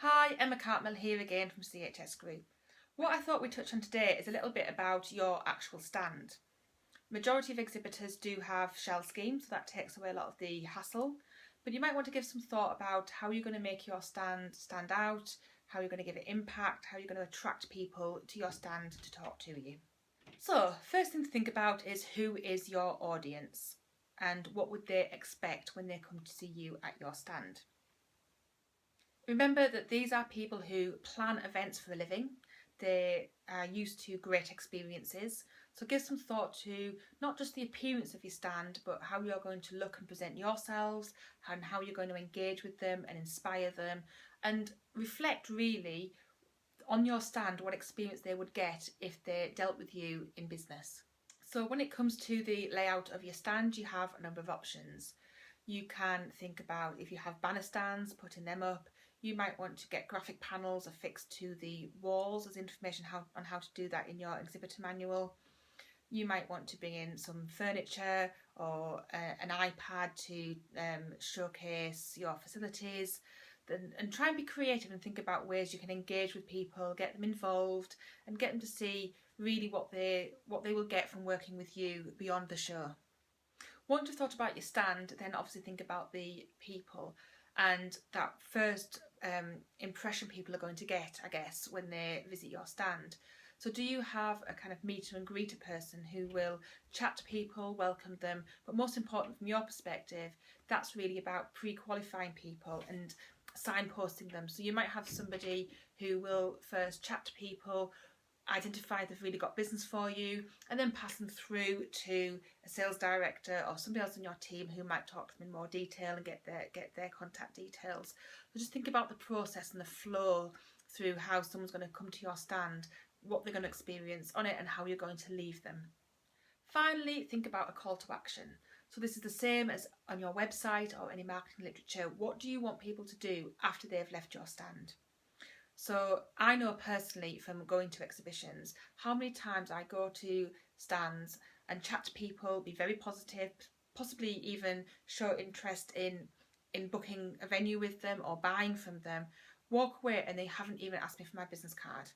Hi, Emma Cartmel here again from CHS Group. What I thought we'd touch on today is a little bit about your actual stand. Majority of exhibitors do have shell schemes, so that takes away a lot of the hassle, but you might want to give some thought about how you're going to make your stand out, how you're going to give it impact, how you're going to attract people to your stand to talk to you. So, first thing to think about is who is your audience and what would they expect when they come to see you at your stand. Remember that these are people who plan events for a living. They are used to great experiences. So give some thought to not just the appearance of your stand, but how you're going to look and present yourselves and how you're going to engage with them and inspire them, and reflect really on your stand what experience they would get if they dealt with you in business. So when it comes to the layout of your stand, you have a number of options. You can think about, if you have banner stands, putting them up. You might want to get graphic panels affixed to the walls as information on how to do that in your exhibitor manual. You might want to bring in some furniture or an iPad to showcase your facilities, and try and be creative and think about ways you can engage with people, get them involved and get them to see really what they will get from working with you beyond the show. Once you've thought about your stand, then obviously think about the people and that first impression people are going to get, I guess, when they visit your stand. So do you have a kind of meet and greeter person who will chat to people, welcome them, but most important from your perspective, that's really about pre-qualifying people and signposting them. So you might have somebody who will first chat to people, identify they've really got business for you, and then pass them through to a sales director or somebody else on your team who might talk to them in more detail and get their contact details. So just think about the process and the flow through how someone's going to come to your stand, what they're going to experience on it and how you're going to leave them. Finally, think about a call to action. So this is the same as on your website or any marketing literature. What do you want people to do after they've left your stand? So I know personally from going to exhibitions how many times I go to stands and chat to people, be very positive, possibly even show interest in booking a venue with them or buying from them, walk away and they haven't even asked me for my business card.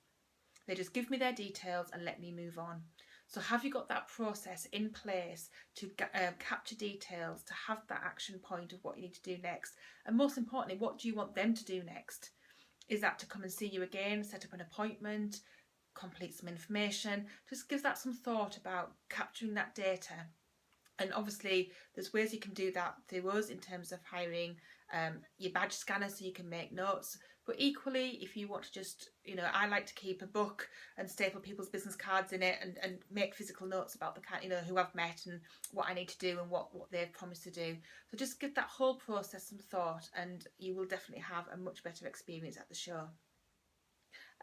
They just give me their details and let me move on. So have you got that process in place to capture details, to have that action point of what you need to do next? And most importantly, what do you want them to do next? Is that to come and see you again, set up an appointment, complete some information? Just give that some thought about capturing that data. And obviously there's ways you can do that through us in terms of hiring your badge scanner so you can make notes. But equally, if you want to just, I like to keep a book and staple people's business cards in it and make physical notes about the kind, who I've met and what I need to do and what they've promised to do. So just give that whole process some thought and you will definitely have a much better experience at the show.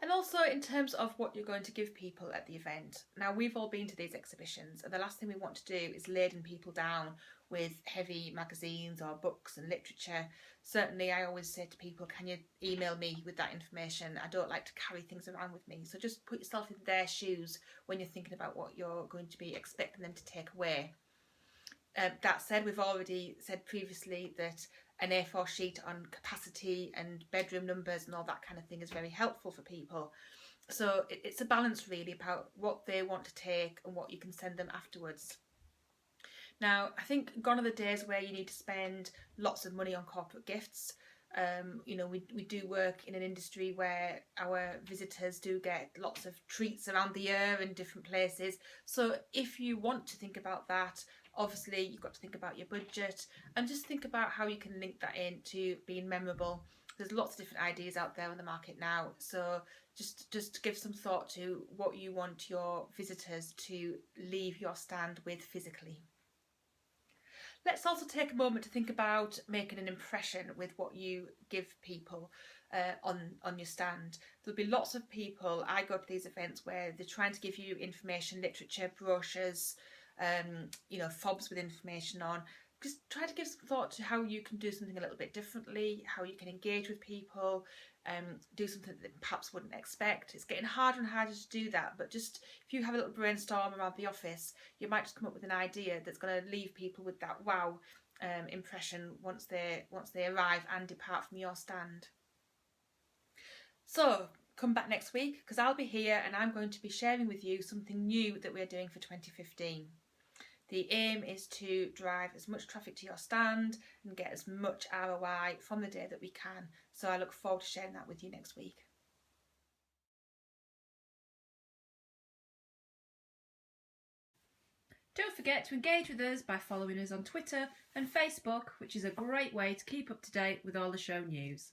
And also in terms of what you're going to give people at the event. Now we've all been to these exhibitions and the last thing we want to do is laden people down with heavy magazines or books and literature. Certainly I always say to people, can you email me with that information? I don't like to carry things around with me. So just put yourself in their shoes when you're thinking about what you're going to be expecting them to take away. That said, we've already said previously that an A4 sheet on capacity and bedroom numbers and all that kind of thing is very helpful for people. So it's a balance really about what they want to take and what you can send them afterwards. Now, I think gone are the days where you need to spend lots of money on corporate gifts. We do work in an industry where our visitors do get lots of treats around the year in different places. So if you want to think about that, obviously you've got to think about your budget and just think about how you can link that in to being memorable. There's lots of different ideas out there on the market now, so just give some thought to what you want your visitors to leave your stand with physically. Let's also take a moment to think about making an impression with what you give people on your stand. There'll be lots of people, I go to these events where they're trying to give you information, literature, brochures, fobs with information on. Just try to give some thought to how you can do something a little bit differently, how you can engage with people, do something that perhaps wouldn't expect. It's getting harder and harder to do that, but just if you have a little brainstorm around the office, you might just come up with an idea that's going to leave people with that wow impression once they arrive and depart from your stand. So come back next week because I'll be here and I'm going to be sharing with you something new that we're doing for 2015. The aim is to drive as much traffic to your stand and get as much ROI from the day that we can. So I look forward to sharing that with you next week. Don't forget to engage with us by following us on Twitter and Facebook, which is a great way to keep up to date with all the show news.